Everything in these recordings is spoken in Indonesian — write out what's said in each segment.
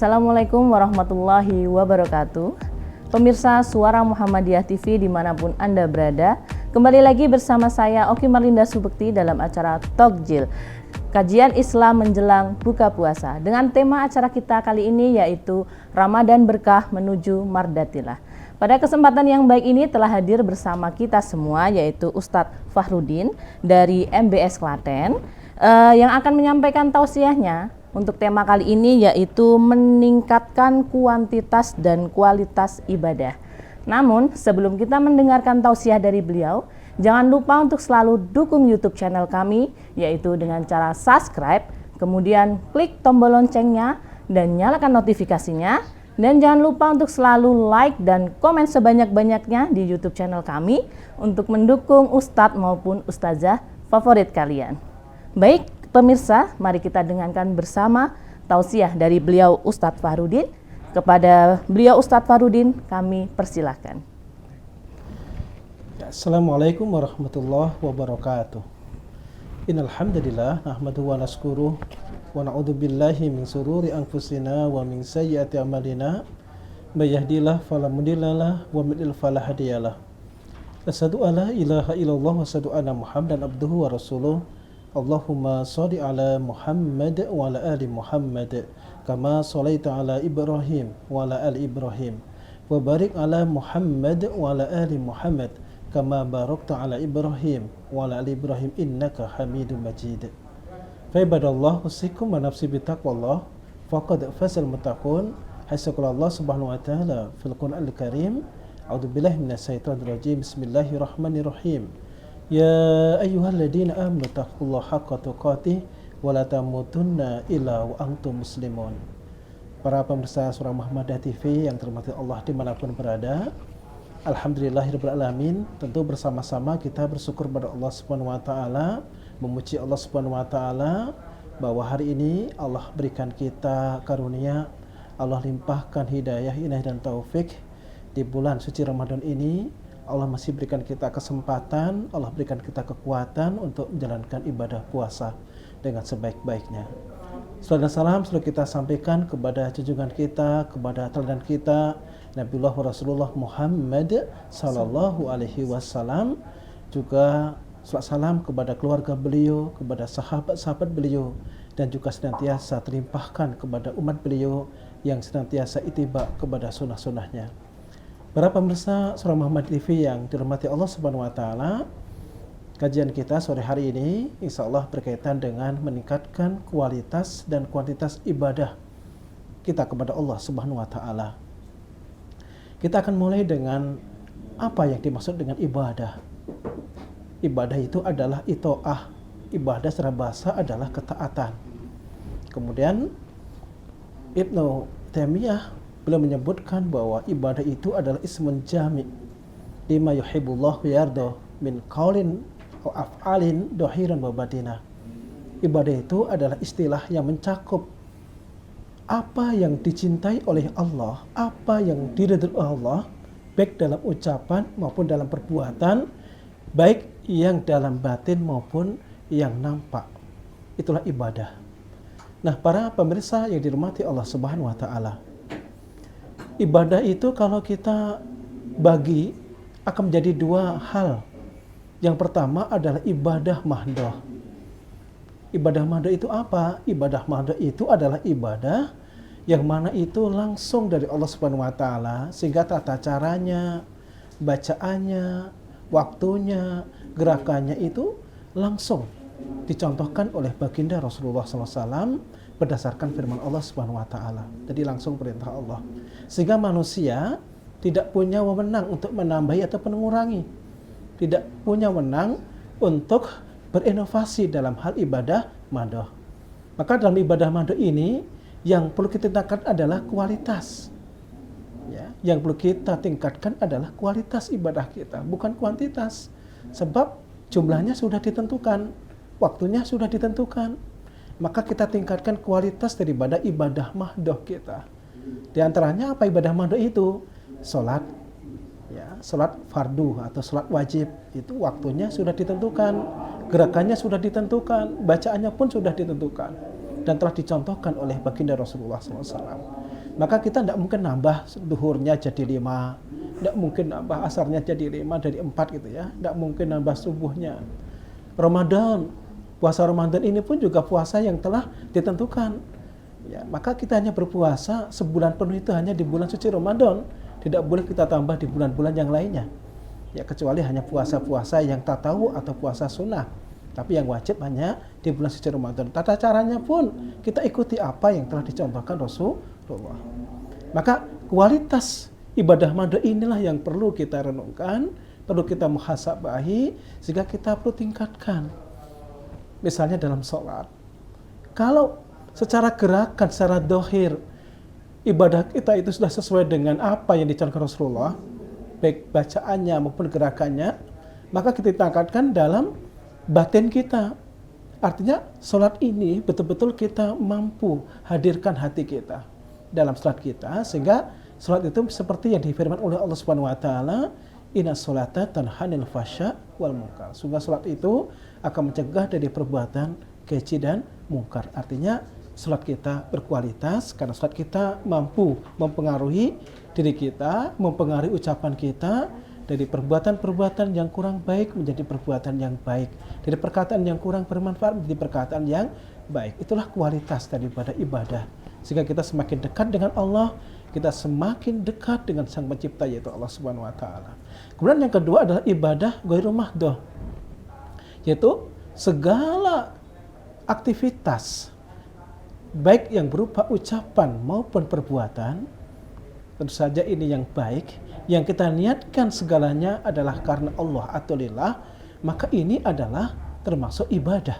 Assalamualaikum warahmatullahi wabarakatuh. Pemirsa Suara Muhammadiyah TV dimanapun Anda berada, kembali lagi bersama saya Oki Marlinda Subekti dalam acara Tokjil, kajian Islam menjelang buka puasa. Dengan tema acara kita kali ini yaitu Ramadan Berkah Menuju Mardatillah. Pada kesempatan yang baik ini telah hadir bersama kita semua yaitu Ustadz Fahrudin dari MBS Klaten yang akan menyampaikan tausiahnya untuk tema kali ini yaitu meningkatkan kuantitas dan kualitas ibadah. Namun sebelum kita mendengarkan tausiah dari beliau, jangan lupa untuk selalu dukung YouTube channel kami yaitu dengan cara subscribe, kemudian klik tombol loncengnya dan nyalakan notifikasinya. Dan jangan lupa untuk selalu like dan komen sebanyak-banyaknya di YouTube channel kami untuk mendukung Ustadz maupun Ustazah favorit kalian. Baik, pemirsa, mari kita dengarkan bersama tausiah dari beliau Ustadz Fahrudin. Kepada beliau Ustadz Fahrudin, kami persilahkan. Assalamualaikum warahmatullahi wabarakatuh. Innal hamdalillah nahmaduhu wa nashkuruh wa na'udzu billahi min sururi anfusina wa min sayyiati a'malina. May yahdihillahu fala mudhillalah wa may yudlil fala hadiyalah. Asyhadu an la ilaha illallah wa asyhadu anna Muhammadan abduhu wa rasuluh. Allahumma sholli ala Muhammad wa ala ali Muhammad kama sholaita ala Ibrahim wa ala ali Ibrahim wa barik ala Muhammad wa ala ali Muhammad kama barakta ala Ibrahim wa ala ali Ibrahim innaka Hamidum Majid. Fa ibadallah usikum wa nafsi bitaqwallah faqad fazal muttaqun. Hasyaqala Allah subhanahu wa ta'ala fil Qur'anil Karim. A'udzubillahi minasyaitonir rajim. Bismillahirrahmanirrahim. Ya ayyuhalladzina amanu taqullaha haqqa tuqatih wa la tamutunna illa wa antum muslimun. Para pemirsa Suara Muhammadiyah TV yang terhormat Allah dimanapun berada, alhamdulillahirabbil alamin. Tentu bersama-sama kita bersyukur pada Allah Subhanahu wa taala, memuji Allah Subhanahu wa taala bahwa hari ini Allah berikan kita karunia, Allah limpahkan hidayah, inayah dan taufik di bulan suci Ramadan ini. Allah masih berikan kita kesempatan, Allah berikan kita kekuatan untuk menjalankan ibadah puasa dengan sebaik-baiknya. Salam dan salam selalu kita sampaikan kepada junjungan kita, kepada teladan kita, Nabiullah Rasulullah Muhammad sallallahu alaihi wasallam. Juga salam kepada keluarga beliau, kepada sahabat-sahabat beliau, dan juga senantiasa terlimpahkan kepada umat beliau yang senantiasa ittiba kepada sunnah-sunnahnya. Para pemirsa Suara Muhammad TV yang dirahmati Allah Subhanahu wa taala, kajian kita sore hari ini insyaallah berkaitan dengan meningkatkan kualitas dan kuantitas ibadah kita kepada Allah Subhanahu wa taala. Kita akan mulai dengan apa yang dimaksud dengan ibadah. Ibadah itu adalah itoah. Ibadah secara bahasa adalah ketaatan. Kemudian Ibnu Taimiyah beliau menyebutkan bahwa ibadah itu adalah ismun jami' lima yuhibbullah wa yarda min qaulin wa af'alin dhahiran wa batinah. Ibadah itu adalah istilah yang mencakup apa yang dicintai oleh Allah, apa yang diridhoi Allah, baik dalam ucapan maupun dalam perbuatan, baik yang dalam batin maupun yang nampak. Itulah ibadah. Nah, para pemirsa yang dirahmati Allah Subhanahu wa taala, ibadah itu kalau kita bagi akan menjadi dua hal. Yang pertama adalah ibadah mahdoh. Ibadah mahdoh itu apa? Ibadah mahdoh itu adalah ibadah yang mana itu langsung dari Allah Subhanahu wa taala, sehingga tata caranya, bacaannya, waktunya, gerakannya itu langsung dicontohkan oleh baginda Rasulullah SAW berdasarkan firman Allah Subhanahu wa taala. Jadi langsung perintah Allah. Sehingga manusia tidak punya wewenang untuk menambahi atau mengurangi. Tidak punya wewenang untuk berinovasi dalam hal ibadah madhoh. Maka dalam ibadah madhoh ini yang perlu kita tingkatkan adalah kualitas. Ya, yang perlu kita tingkatkan adalah kualitas ibadah kita, bukan kuantitas. Sebab jumlahnya sudah ditentukan, waktunya sudah ditentukan. Maka kita tingkatkan kualitas daripada ibadah mahdoh kita. Di antaranya apa ibadah mahdoh itu? Salat, ya, salat fardu atau salat wajib itu waktunya sudah ditentukan, gerakannya sudah ditentukan, bacaannya pun sudah ditentukan dan telah dicontohkan oleh baginda Rasulullah SAW. Maka kita tidak mungkin nambah duhurnya jadi 5, tidak mungkin nambah asarnya jadi 5 dari 4 gitu ya, tidak mungkin nambah subuhnya. Ramadan, puasa Ramadan ini pun juga puasa yang telah ditentukan. Ya, maka kita hanya berpuasa sebulan penuh itu hanya di bulan suci Ramadan, tidak boleh kita tambah di bulan-bulan yang lainnya. Ya, kecuali hanya puasa-puasa yang tatawwu atau puasa sunnah. Tapi yang wajib hanya di bulan suci Ramadan. Tata caranya pun kita ikuti apa yang telah dicontohkan Rasulullah. Maka kualitas ibadah madu inilah yang perlu kita renungkan, perlu kita muhasabahi, sehingga kita perlu tingkatkan. Misalnya dalam sholat. Kalau secara gerakan, secara dohir, ibadah kita itu sudah sesuai dengan apa yang dicontohkan Rasulullah, baik bacaannya maupun gerakannya, maka kita tingkatkan dalam batin kita. Artinya sholat ini betul-betul kita mampu hadirkan hati kita dalam sholat kita, sehingga sholat itu seperti yang difirman oleh Allah Subhanahu wa taala, inna sholata tanha 'anil fahsya wal munkar. Sungguh sholat itu akan mencegah dari perbuatan keji dan mungkar. Artinya sholat kita berkualitas karena sholat kita mampu mempengaruhi diri kita, mempengaruhi ucapan kita, dari perbuatan-perbuatan yang kurang baik menjadi perbuatan yang baik, dari perkataan yang kurang bermanfaat menjadi perkataan yang baik. Itulah kualitas daripada ibadah. Sehingga kita semakin dekat dengan Allah, kita semakin dekat dengan Sang Pencipta, yaitu Allah Subhanahu wa taala. Kemudian yang kedua adalah ibadah ghairu mahdoh, yaitu segala aktivitas baik yang berupa ucapan maupun perbuatan, tentu saja ini yang baik, yang kita niatkan segalanya adalah karena Allah atau lillah, maka ini adalah termasuk ibadah.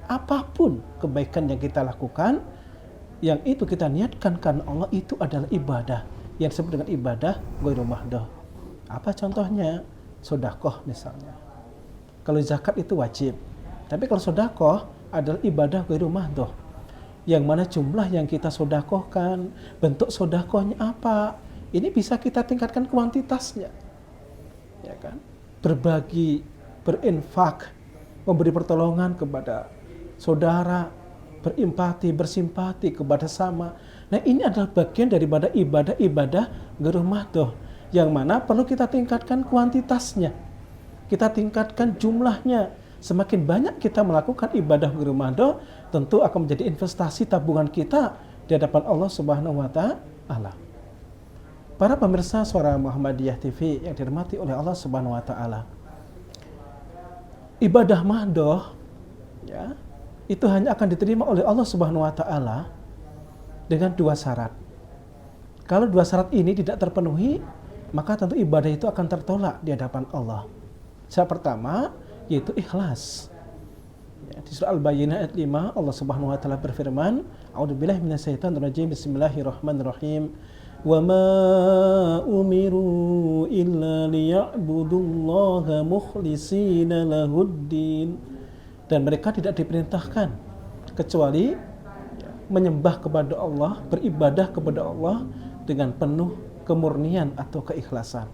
Apapun kebaikan yang kita lakukan, yang itu kita niatkan karena Allah, itu adalah ibadah, yang disebut dengan ibadah ghairu mahdoh. Apa contohnya? Sedekah misalnya. Kalau zakat itu wajib, tapi kalau sedekah adalah ibadah ghairu mahdoh, yang mana jumlah yang kita sedekahkan, bentuk sedekahnya apa, ini bisa kita tingkatkan kuantitasnya, ya kan? Berbagi, berinfak, memberi pertolongan kepada saudara, berempati, bersimpati kepada sama. Nah, ini adalah bagian daripada ibadah-ibadah ghairu mahdoh, yang mana perlu kita tingkatkan kuantitasnya, kita tingkatkan jumlahnya. Semakin banyak kita melakukan ibadah ghairu mahdoh, tentu akan menjadi investasi tabungan kita di hadapan Allah Subhanahu wa taala. Para pemirsa Suara Muhammadiyah TV yang dirahmati oleh Allah Subhanahu wa taala, ibadah mahdoh ya, itu hanya akan diterima oleh Allah Subhanahu wa taala dengan 2 syarat. Kalau 2 syarat ini tidak terpenuhi, maka tentu ibadah itu akan tertolak di hadapan Allah. Syarat pertama yaitu ikhlas. Ya, di surah Al-Bayyinah ayat 5 Allah Subhanahu wa taala berfirman, A'udzubillahi minasyaitonirrajim, bismillahirrahmanirrahim. Wa ma umiru illa liya'budullaha mukhlishina lahuddin. Dan mereka tidak diperintahkan kecuali menyembah kepada Allah, beribadah kepada Allah dengan penuh kemurnian atau keikhlasan.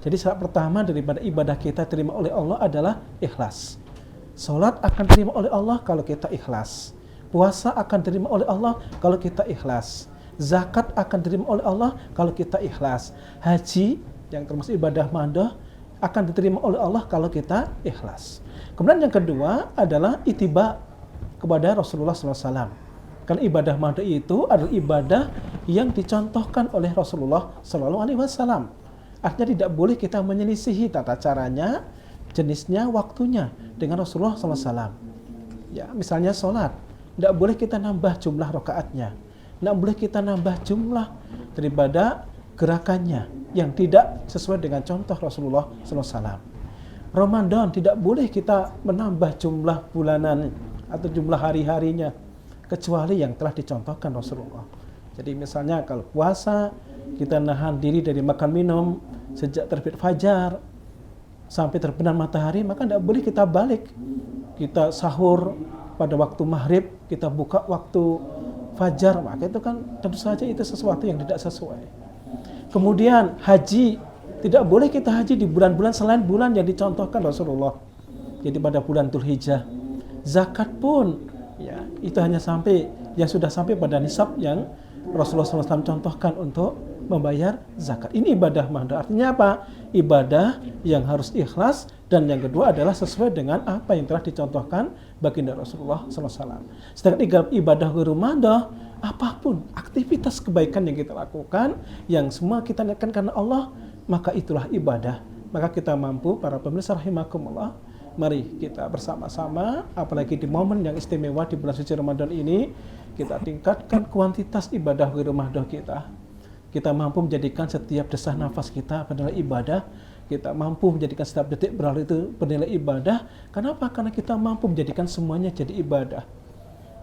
Jadi syarat pertama daripada ibadah kita terima oleh Allah adalah ikhlas. Salat akan diterima oleh Allah kalau kita ikhlas. Puasa akan diterima oleh Allah kalau kita ikhlas. Zakat akan diterima oleh Allah kalau kita ikhlas. Haji yang termasuk ibadah mahdoh akan diterima oleh Allah kalau kita ikhlas. Kemudian yang kedua adalah ittiba kepada Rasulullah SAW. Karena ibadah mahdoh itu adalah ibadah yang dicontohkan oleh Rasulullah SAW. Artinya tidak boleh kita menyelisihi tata caranya, jenisnya, waktunya dengan Rasulullah SAW. Ya, misalnya sholat, tidak boleh kita nambah jumlah rakaatnya, tidak boleh kita nambah jumlah daripada gerakannya yang tidak sesuai dengan contoh Rasulullah SAW. Ramadan tidak boleh kita menambah jumlah bulanan atau jumlah hari-harinya kecuali yang telah dicontohkan Rasulullah. Jadi misalnya kalau puasa, kita nahan diri dari makan minum sejak terbit fajar sampai terbenam matahari, maka tidak boleh kita balik. Kita sahur pada waktu maghrib, kita buka waktu fajar, maka itu kan tentu saja itu sesuatu yang tidak sesuai. Kemudian haji, tidak boleh kita haji di bulan-bulan selain bulan yang dicontohkan Rasulullah. Jadi pada bulan Dzulhijjah. Zakat pun ya itu hanya sampai yang sudah sampai pada nisab yang Rasulullah SAW contohkan untuk membayar zakat. Ini ibadah mahdoh. Artinya apa? Ibadah yang harus ikhlas, dan yang kedua adalah sesuai dengan apa yang telah dicontohkan baginda Rasulullah SAW. Sedangkan ibadah ghairu mahdoh, apapun aktivitas kebaikan yang kita lakukan, yang semua kita niatkan karena Allah, maka itulah ibadah. Maka kita mampu, para pemirsa rahimakumullah, mari kita bersama-sama, apalagi di momen yang istimewa di bulan suci Ramadan ini, kita tingkatkan kuantitas ibadah ghairu mahdoh kita. Kita mampu menjadikan setiap desah nafas kita adalah ibadah. Kita mampu menjadikan setiap detik berlalu itu bernilai ibadah. Kenapa? Karena kita mampu menjadikan semuanya jadi ibadah.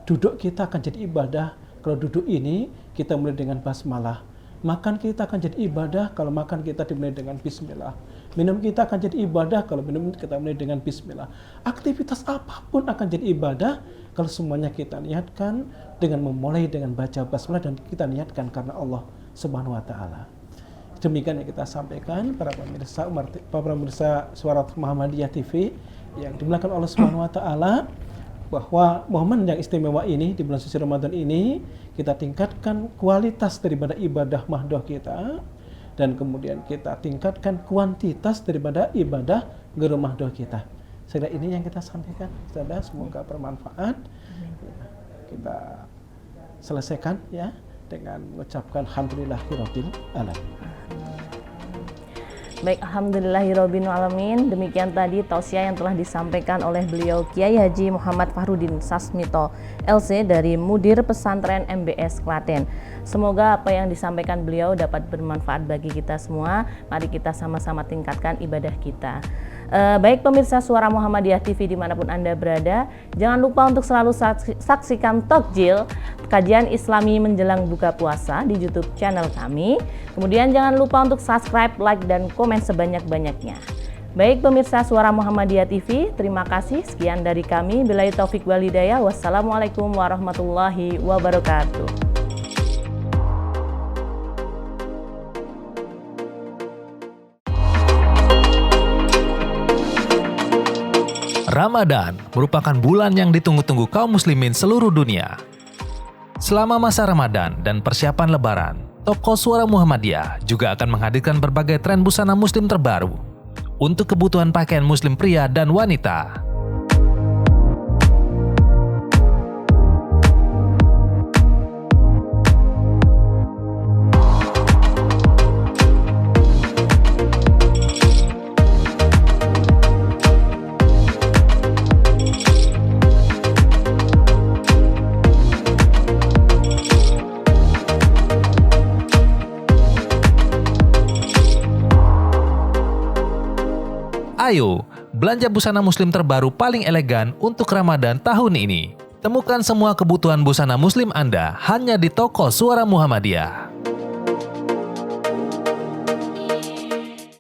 Duduk kita akan jadi ibadah kalau duduk ini kita mulai dengan basmalah. Makan kita akan jadi ibadah kalau makan kita dimulai dengan bismillah. Minum kita akan jadi ibadah kalau minum kita mulai dengan bismillah. Aktivitas apapun akan jadi ibadah kalau semuanya kita niatkan dengan memulai dengan baca basmalah dan kita niatkan karena Allah Subhanahu wa ta'ala. Demikian yang kita sampaikan para pemirsa Suara Muhammadiyah TV yang dimuliakan Allah Subhanahu wa ta'ala, bahwa momen yang istimewa ini di bulan suci Ramadan ini kita tingkatkan kualitas daripada ibadah mahdoh kita, dan kemudian kita tingkatkan kuantitas daripada ibadah ghairu mahdoh kita. Sehingga ini yang kita sampaikan. Semoga bermanfaat. Kita selesaikan ya dengan mengucapkan alhamdulillahirabbil alamin. Baik, alhamdulillahirabbil alamin. Demikian tadi tausiah yang telah disampaikan oleh beliau Kiai Haji Muhammad Fahrudin Sasmito LC dari Mudir Pesantren MBS Klaten. Semoga apa yang disampaikan beliau dapat bermanfaat bagi kita semua. Mari kita sama-sama tingkatkan ibadah kita. Baik pemirsa Suara Muhammadiyah TV dimanapun Anda berada, jangan lupa untuk selalu saksikan Tokjil, kajian Islami menjelang buka puasa di YouTube channel kami. Kemudian jangan lupa untuk subscribe, like, dan komen sebanyak-banyaknya. Baik pemirsa Suara Muhammadiyah TV, terima kasih. Sekian dari kami. Billahi taufik wal hidayah. Wassalamualaikum warahmatullahi wabarakatuh. Ramadan merupakan bulan yang ditunggu-tunggu kaum muslimin seluruh dunia. Selama masa Ramadan dan persiapan Lebaran, Toko Suara Muhammadiyah juga akan menghadirkan berbagai tren busana muslim terbaru untuk kebutuhan pakaian muslim pria dan wanita. Ayo, belanja busana muslim terbaru paling elegan untuk Ramadan tahun ini. Temukan semua kebutuhan busana muslim Anda hanya di Toko Suara Muhammadiyah.